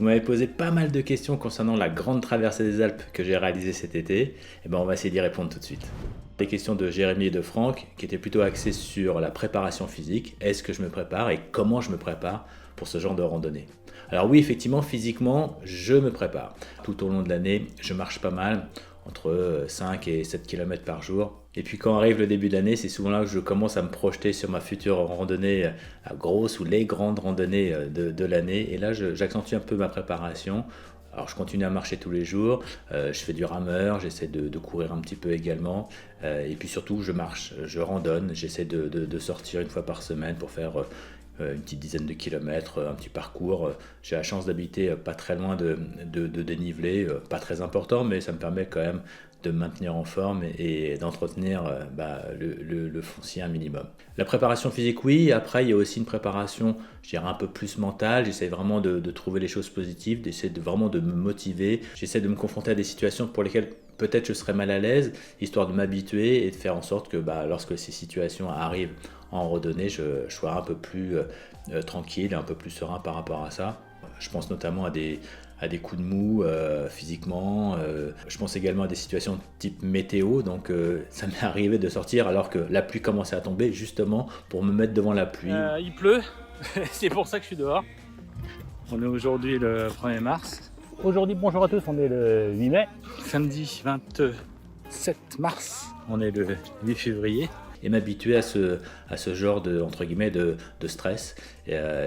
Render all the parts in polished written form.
Vous m'avez posé pas mal de questions concernant la grande traversée des Alpes que j'ai réalisée cet été. Et ben on va essayer d'y répondre tout de suite. Les questions de Jérémy et de Franck qui étaient plutôt axées sur la préparation physique. Est-ce que je me prépare et comment je me prépare pour ce genre de randonnée? Alors oui, effectivement, physiquement, je me prépare. Tout au long de l'année, je marche pas mal, entre 5 et 7 km par jour. Et puis quand arrive le début de l'année, c'est souvent là que je commence à me projeter sur ma future randonnée, la grosse ou les grandes randonnées de l'année. Et là, j'accentue un peu ma préparation. Alors je continue à marcher tous les jours, je fais du rameur, j'essaie de courir un petit peu également. Et puis surtout, je marche, je randonne, j'essaie de sortir une fois par semaine pour faire une petite dizaine de kilomètres, un petit parcours. J'ai la chance d'habiter pas très loin de dénivelé, pas très important, mais ça me permet quand même de me maintenir en forme et d'entretenir le foncier un minimum. La préparation physique, oui. Après, il y a aussi une préparation, je dirais, un peu plus mentale. J'essaie vraiment de trouver les choses positives, d'essayer vraiment de me motiver. J'essaie de me confronter à des situations pour lesquelles peut-être je serais mal à l'aise, histoire de m'habituer et de faire en sorte que lorsque ces situations arrivent en randonnée, je sois un peu plus tranquille, un peu plus serein par rapport à ça. Je pense notamment à des coups de mou physiquement. Je pense également à des situations type météo. Donc ça m'est arrivé de sortir alors que la pluie commençait à tomber, justement pour me mettre devant la pluie. Il pleut, c'est pour ça que je suis dehors. On est aujourd'hui le 1er mars. Aujourd'hui, bonjour à tous, on est le 8 mai. Samedi 27 mars, on est le 8 février. Et m'habituer à ce genre entre guillemets de stress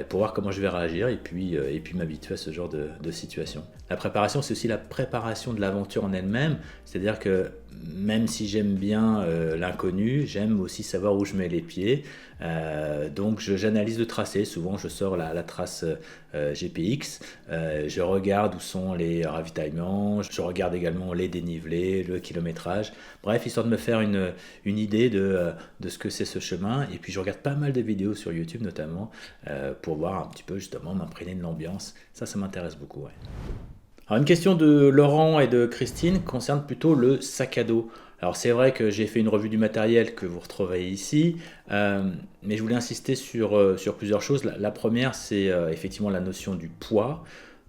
pour voir comment je vais réagir et puis m'habituer à ce genre de situation. La préparation, c'est aussi la préparation de l'aventure en elle-même, c'est-à-dire que même si j'aime bien l'inconnu, j'aime aussi savoir où je mets les pieds. Donc j'analyse le tracé, souvent je sors la trace GPX, je regarde où sont les ravitaillements, je regarde également les dénivelés, le kilométrage, bref, histoire de me faire une idée de ce que c'est ce chemin. Et puis je regarde pas mal de vidéos sur YouTube notamment pour voir un petit peu justement m'imprégner de l'ambiance. Ça m'intéresse beaucoup, ouais. Alors une question de Laurent et de Christine concerne plutôt le sac à dos. Alors c'est vrai que j'ai fait une revue du matériel que vous retrouverez ici, mais je voulais insister sur plusieurs choses. La première, c'est effectivement la notion du poids.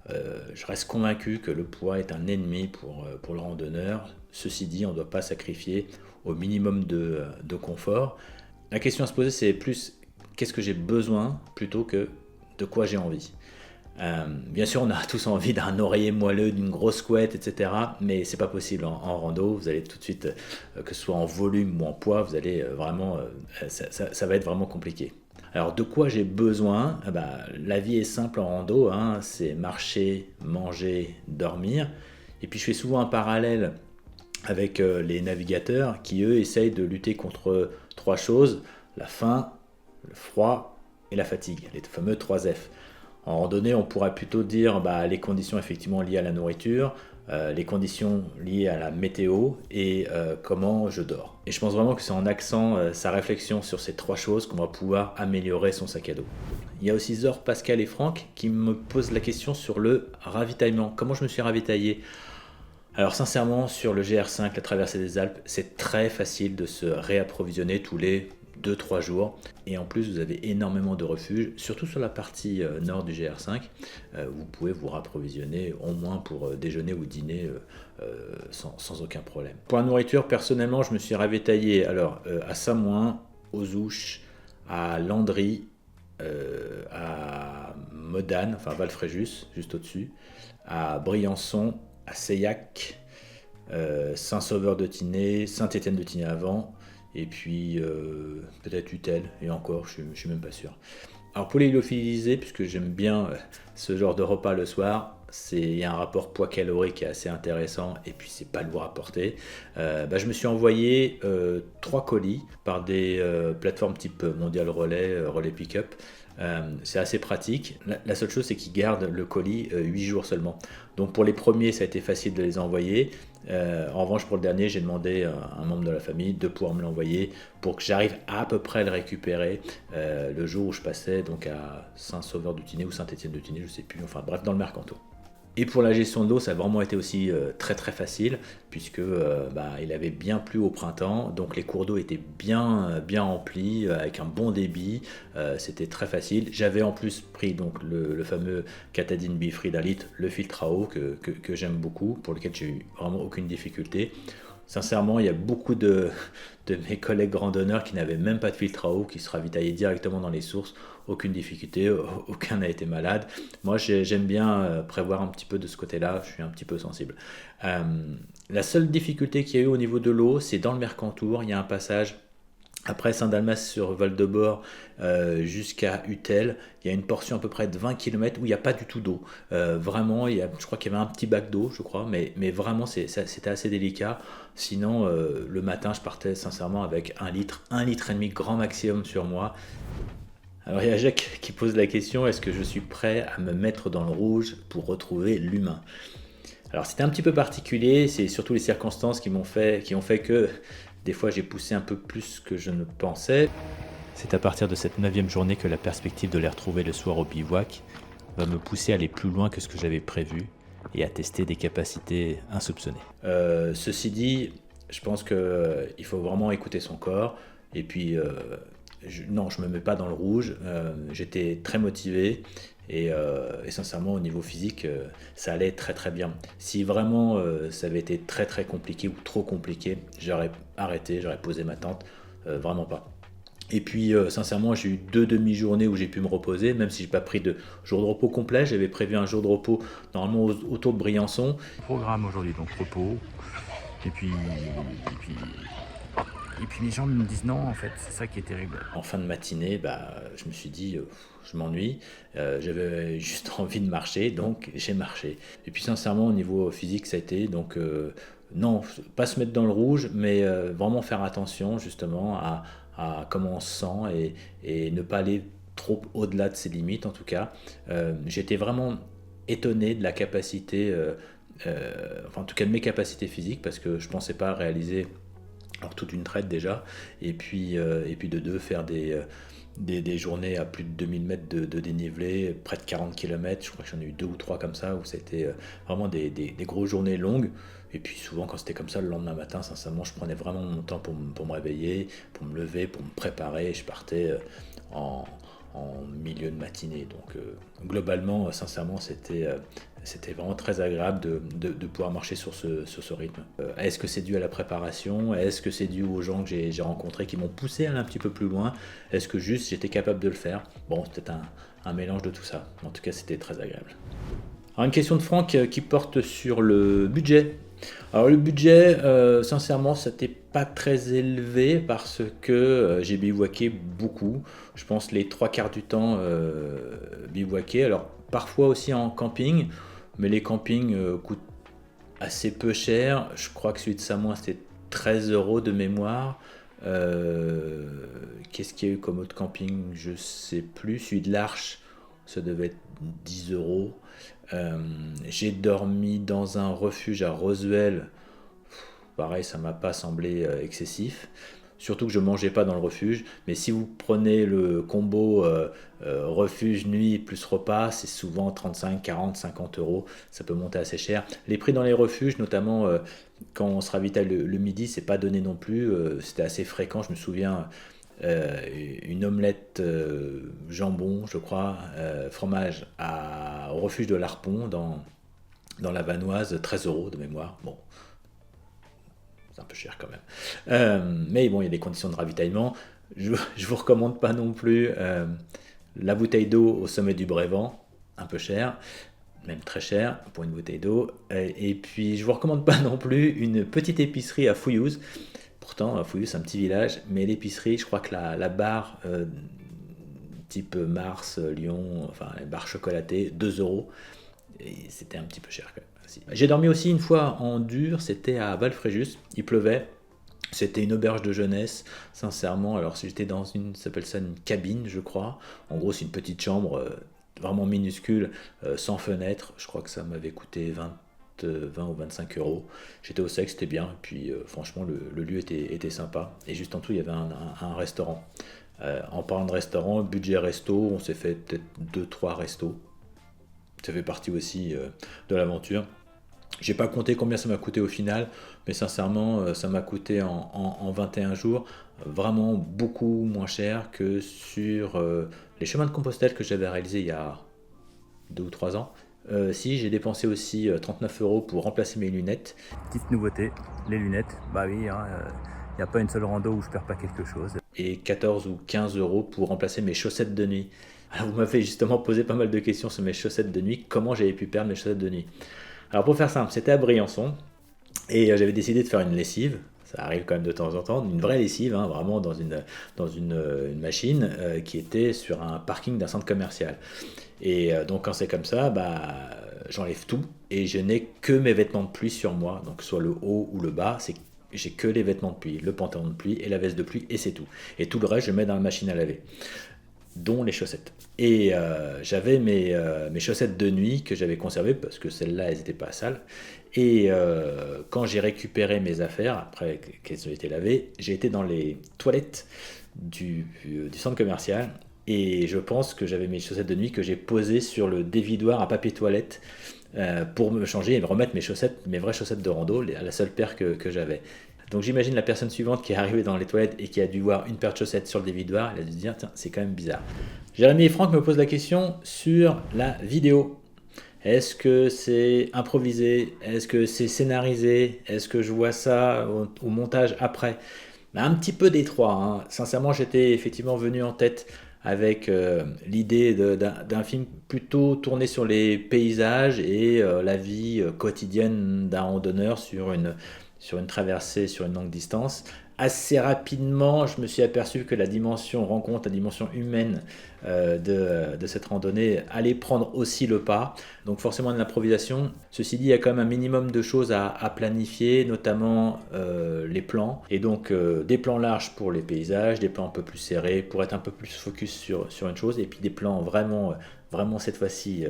Je reste convaincu que le poids est un ennemi pour le randonneur. Ceci dit, on ne doit pas sacrifier au minimum de confort. La question à se poser, c'est plus qu'est-ce que j'ai besoin plutôt que de quoi j'ai envie. Bien sûr, on a tous envie d'un oreiller moelleux, d'une grosse couette, etc. Mais c'est pas possible en rando. Vous allez tout de suite, que ce soit en volume ou en poids, vous allez vraiment, ça va être vraiment compliqué. Alors de quoi j'ai besoin? La vie est simple en rando, c'est marcher, manger, dormir. Et puis je fais souvent un parallèle avec les navigateurs qui eux essayent de lutter contre trois choses: la faim, le froid et la fatigue, les fameux 3 F. En randonnée, on pourrait plutôt dire les conditions effectivement liées à la nourriture, les conditions liées à la météo et comment je dors. Et je pense vraiment que c'est en axant sa réflexion sur ces 3 choses qu'on va pouvoir améliorer son sac à dos. Il y a aussi Zor, Pascal et Franck qui me posent la question sur le ravitaillement. Comment je me suis ravitaillé? Alors sincèrement, sur le GR5, la traversée des Alpes, c'est très facile de se réapprovisionner tous les 2-3 jours. Et en plus, vous avez énormément de refuges, surtout sur la partie nord du GR5. Vous pouvez vous rapprovisionner au moins pour déjeuner ou dîner sans aucun problème. Pour la nourriture, personnellement, je me suis ravitaillé à Samoin, aux Ouches, à Landry, à Modane, enfin Valfréjus, juste au-dessus, à Briançon, à Seillac, Saint-Sauveur-de-Tinée, Saint-Étienne-de-Tinée avant, et puis peut-être Utel, et encore, je suis même pas sûr. Alors pour les lyophilisés, puisque j'aime bien ce genre de repas le soir, il y a un rapport poids-calories qui est assez intéressant, et puis c'est pas lourd à porter. Je me suis envoyé 3 colis par des plateformes type Mondial Relais, Relais Pickup. C'est assez pratique. La seule chose, c'est qu'ils gardent le colis 8 jours seulement. Donc pour les premiers, ça a été facile de les envoyer. En revanche, pour le dernier, j'ai demandé à un membre de la famille de pouvoir me l'envoyer pour que j'arrive à peu près à le récupérer le jour où je passais donc à Saint-Sauveur-du-Tinée ou Saint-Étienne-de-Tinée, je ne sais plus. Enfin bref, dans le Mercantour. Et pour la gestion de l'eau, ça a vraiment été aussi très très facile, puisque il avait bien plu au printemps, donc les cours d'eau étaient bien remplis, avec un bon débit, c'était très facile. J'avais en plus pris donc le fameux Katadyn Bifree d'un litre, le filtre à eau que j'aime beaucoup, pour lequel j'ai eu vraiment aucune difficulté. Sincèrement, il y a beaucoup de mes collègues randonneurs qui n'avaient même pas de filtre à eau, qui se ravitaillaient directement dans les sources, aucune difficulté, aucun n'a été malade. Moi, j'aime bien prévoir un petit peu de ce côté-là, je suis un petit peu sensible. La seule difficulté qu'il y a eu au niveau de l'eau, c'est dans le Mercantour, il y a un passage après Saint-Dalmas sur Val-de-Bord jusqu'à Utel, il y a une portion à peu près de 20 km où il n'y a pas du tout d'eau. Vraiment, je crois qu'il y avait un petit bac d'eau, je crois, mais vraiment c'était assez délicat. Sinon, le matin, je partais sincèrement avec 1 litre et demi grand maximum sur moi. Alors il y a Jacques qui pose la question, est-ce que je suis prêt à me mettre dans le rouge pour retrouver l'humain ? Alors c'était un petit peu particulier, c'est surtout les circonstances qui ont fait que des fois j'ai poussé un peu plus que je ne pensais. C'est à partir de cette 9e journée que la perspective de les retrouver le soir au bivouac va me pousser à aller plus loin que ce que j'avais prévu et à tester des capacités insoupçonnées. Ceci dit, je pense qu'il faut vraiment écouter son corps et puis je me mets pas dans le rouge, j'étais très motivé et sincèrement au niveau physique ça allait très très bien. Si vraiment ça avait été très très compliqué ou trop compliqué, j'aurais arrêté, j'aurais posé ma tente, vraiment pas. Et puis sincèrement j'ai eu 2 demi-journées où j'ai pu me reposer, même si j'ai pas pris de jour de repos complet. J'avais prévu un jour de repos normalement autour de Briançon. Programme aujourd'hui, donc repos, et puis mes jambes me disent non, en fait, c'est ça qui est terrible. En fin de matinée, je me suis dit, je m'ennuie, j'avais juste envie de marcher, donc j'ai marché. Et puis sincèrement, au niveau physique, ça a été, donc non, pas se mettre dans le rouge, mais vraiment faire attention justement à comment on se sent et ne pas aller trop au-delà de ses limites en tout cas. J'étais vraiment étonné de la capacité, en tout cas de mes capacités physiques, parce que je ne pensais pas réaliser toute une traite déjà, et puis de 2 faire des journées à plus de 2000 mètres de dénivelé, près de 40 km, je crois que j'en ai eu 2 ou 3 comme ça, où c'était vraiment des grosses journées longues, et puis souvent quand c'était comme ça le lendemain matin, sincèrement je prenais vraiment mon temps pour me réveiller, pour me lever, pour me préparer, et je partais en milieu de matinée, donc globalement sincèrement c'était vraiment très agréable de pouvoir marcher sur ce rythme. Est-ce que c'est dû à la préparation ? Est-ce que c'est dû aux gens que j'ai rencontrés qui m'ont poussé à aller un petit peu plus loin ? Est-ce que juste j'étais capable de le faire ? Bon, c'était un mélange de tout ça. En tout cas, c'était très agréable. Alors, une question de Franck qui porte sur le budget. Alors le budget, sincèrement, c'était pas très élevé parce que j'ai bivouaqué beaucoup. Je pense les 3/4 du temps bivouaqué. Alors parfois aussi en camping, mais les campings coûtent assez peu cher. Je crois que celui de Samoin c'était 13 € de mémoire. Qu'est-ce qu'il y a eu comme autre camping ? Je sais plus. Celui de l'Arche, ça devait être 10 €. J'ai dormi dans un refuge à Roswell. Pareil, ça m'a pas semblé excessif. Surtout que je mangeais pas dans le refuge. Mais si vous prenez le combo refuge, nuit plus repas, c'est souvent 35, 40, 50 €. Ça peut monter assez cher. Les prix dans les refuges, notamment quand on se ravitaille le midi, c'est pas donné non plus. C'était assez fréquent. Je me souviens une omelette jambon, je crois, fromage au refuge de l'Harpon dans la Vanoise, 13 € de mémoire. Bon, c'est un peu cher quand même. Mais bon, il y a des conditions de ravitaillement. Je vous recommande pas non plus la bouteille d'eau au sommet du Brévent, un peu cher, même très cher pour une bouteille d'eau. Et puis, je vous recommande pas non plus une petite épicerie à Fouillouse. Pourtant, Fouillouse, c'est un petit village, mais l'épicerie, je crois que la barre type Mars, Lyon, enfin les barres chocolatées, 2 €. Et c'était un petit peu cher quand même. J'ai dormi aussi une fois en dur, c'était à Valfréjus, il pleuvait. C'était une auberge de jeunesse, sincèrement. Alors j'étais dans ça s'appelle ça une cabine, je crois. En gros, c'est une petite chambre vraiment minuscule, sans fenêtre. Je crois que ça m'avait coûté 20 ou 25 €. J'étais au sec, c'était bien. Et puis franchement, le lieu était sympa. Et juste en dessous, il y avait un restaurant. En parlant de restaurant, budget resto, on s'est fait peut-être 2-3 restos. Ça fait partie aussi de l'aventure. J'ai pas compté combien ça m'a coûté au final, mais sincèrement, ça m'a coûté en 21 jours vraiment beaucoup moins cher que sur les chemins de Compostelle que j'avais réalisés il y a 2 ou 3 ans. Si j'ai dépensé aussi 39 € pour remplacer mes lunettes. Petite nouveauté, les lunettes. Bah oui, il n'y a pas une seule rando où je perds pas quelque chose. Et 14 ou 15 € pour remplacer mes chaussettes de nuit. Alors vous m'avez justement posé pas mal de questions sur mes chaussettes de nuit, comment j'avais pu perdre mes chaussettes de nuit. Alors pour faire simple, c'était à Briançon et j'avais décidé de faire une lessive. Ça arrive quand même de temps en temps, une vraie lessive, hein, vraiment dans une machine qui était sur un parking d'un centre commercial. Et donc quand c'est comme ça, j'enlève tout et je n'ai que mes vêtements de pluie sur moi, donc soit le haut ou le bas, j'ai que les vêtements de pluie, le pantalon de pluie et la veste de pluie et c'est tout. Et tout le reste, je mets dans la machine à laver, dont les chaussettes. Et j'avais mes chaussettes de nuit que j'avais conservées parce que celles-là, elles n'étaient pas sales. Et quand j'ai récupéré mes affaires, après qu'elles ont été lavées, j'ai été dans les toilettes du centre commercial et je pense que j'avais mes chaussettes de nuit que j'ai posées sur le dévidoir à papier toilette pour me changer et me remettre mes vraies chaussettes de rando, la seule paire que j'avais. Donc j'imagine la personne suivante qui est arrivée dans les toilettes et qui a dû voir une paire de chaussettes sur le dévidoir, elle a dû se dire tiens, c'est quand même bizarre. Jérémy et Franck me posent la question sur la vidéo. Est-ce que c'est improvisé? Est-ce que c'est scénarisé? Est-ce que je vois ça au montage après? Un petit peu des trois, hein. Sincèrement, j'étais effectivement venu en tête avec l'idée d'un film plutôt tourné sur les paysages et la vie quotidienne d'un randonneur sur une traversée sur une longue distance. Assez rapidement, je me suis aperçu que la dimension rencontre, la dimension humaine de cette randonnée allait prendre aussi le pas. Donc forcément de l'improvisation. Ceci dit, il y a quand même un minimum de choses à planifier, notamment les plans. Et donc des plans larges pour les paysages, des plans un peu plus serrés pour être un peu plus focus sur une chose. Et puis des plans vraiment cette fois-ci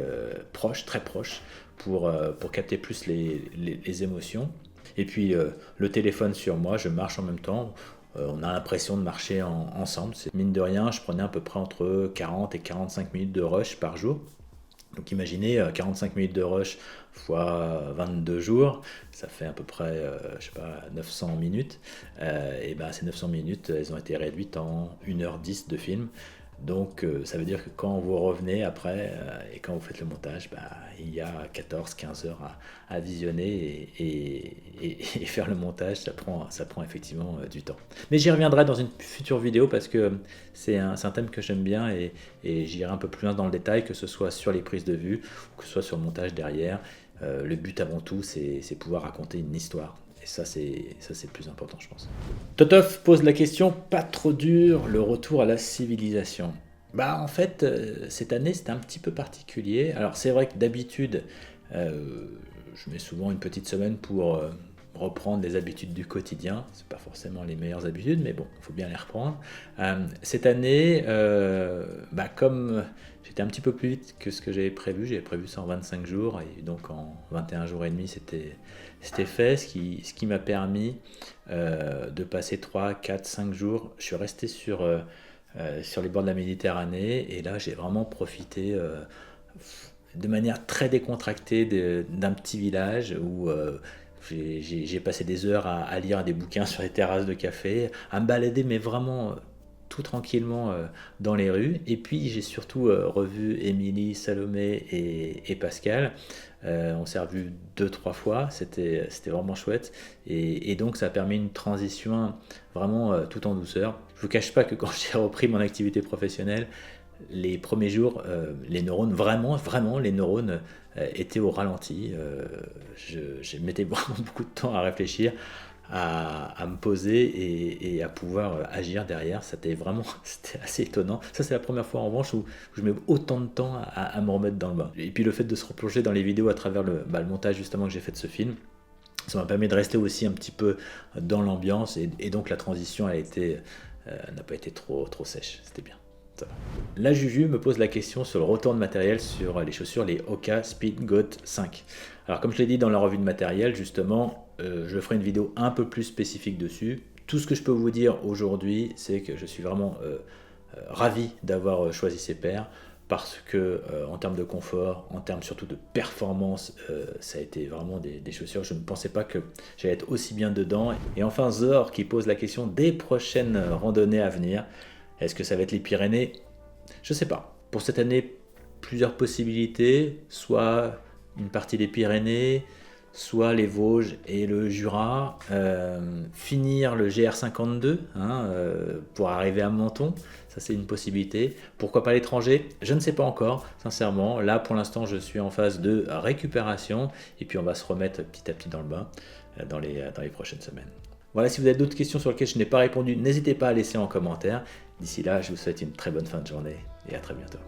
proches, très proches, pour capter plus les émotions. Et puis le téléphone sur moi, je marche en même temps, on a l'impression de marcher ensemble. Mine de rien, je prenais à peu près entre 40 et 45 minutes de rush par jour. Donc imaginez 45 minutes de rush fois 22 jours, ça fait à peu près 900 minutes. Et ces 900 minutes, elles ont été réduites en 1h10 de film. Donc ça veut dire que quand vous revenez après et quand vous faites le montage, il y a 14-15 heures à visionner et faire le montage, ça prend effectivement du temps. Mais j'y reviendrai dans une future vidéo parce que c'est un thème que j'aime bien et j'irai un peu plus loin dans le détail, que ce soit sur les prises de vue ou que ce soit sur le montage derrière. Le but avant tout, c'est pouvoir raconter une histoire. Et ça, c'est le plus important, je pense. Totov pose la question, pas trop dur, le retour à la civilisation. En fait, cette année, c'était un petit peu particulier. Alors, c'est vrai que d'habitude, je mets souvent une petite semaine pour reprendre les habitudes du quotidien. C'est pas forcément les meilleures habitudes, mais bon, il faut bien les reprendre. Cette année, comme j'étais un petit peu plus vite que ce que j'avais prévu 125 jours, et donc en 21 jours et demi, c'était fait, ce qui m'a permis de passer 3, 4, 5 jours. Je suis resté sur les bords de la Méditerranée, et là j'ai vraiment profité de manière très décontractée d'un petit village où j'ai passé des heures à lire des bouquins sur les terrasses de café, à me balader, mais vraiment tout tranquillement dans les rues. Et puis j'ai surtout revu Émilie, Salomé et Pascal. On s'est revus 2-3 fois, c'était vraiment chouette. Et donc ça a permis une transition vraiment tout en douceur. Je ne vous cache pas que quand j'ai repris mon activité professionnelle, les premiers jours, les neurones, vraiment les neurones étaient au ralenti. Je mettais vraiment beaucoup de temps à réfléchir, à me poser et à pouvoir agir derrière. C'était assez étonnant. Ça, c'est la première fois en revanche où je mets autant de temps à me remettre dans le bain. Et puis le fait de se replonger dans les vidéos à travers le montage justement que j'ai fait de ce film, ça m'a permis de rester aussi un petit peu dans l'ambiance, et donc la transition n'a pas été trop sèche. C'était bien. La Juju me pose la question sur le retour de matériel sur les chaussures, les Hoka Speed Goat 5. Alors comme je l'ai dit dans la revue de matériel, justement, je ferai une vidéo un peu plus spécifique dessus. Tout ce que je peux vous dire aujourd'hui, c'est que je suis vraiment ravi d'avoir choisi ces paires. parce que en termes de confort, en termes surtout de performance, ça a été vraiment des chaussures. Je ne pensais pas que j'allais être aussi bien dedans. Et enfin Zor qui pose la question des prochaines randonnées à venir. Est-ce que ça va être les Pyrénées? Je ne sais pas. Pour cette année, plusieurs possibilités, soit une partie des Pyrénées, soit les Vosges et le Jura, finir le GR52 pour arriver à Menton, ça c'est une possibilité. Pourquoi pas l'étranger? Je ne sais pas encore, sincèrement. Là pour l'instant je suis en phase de récupération et puis on va se remettre petit à petit dans le bain dans les prochaines semaines. Voilà, si vous avez d'autres questions sur lesquelles je n'ai pas répondu, n'hésitez pas à laisser en commentaire. D'ici là, je vous souhaite une très bonne fin de journée et à très bientôt.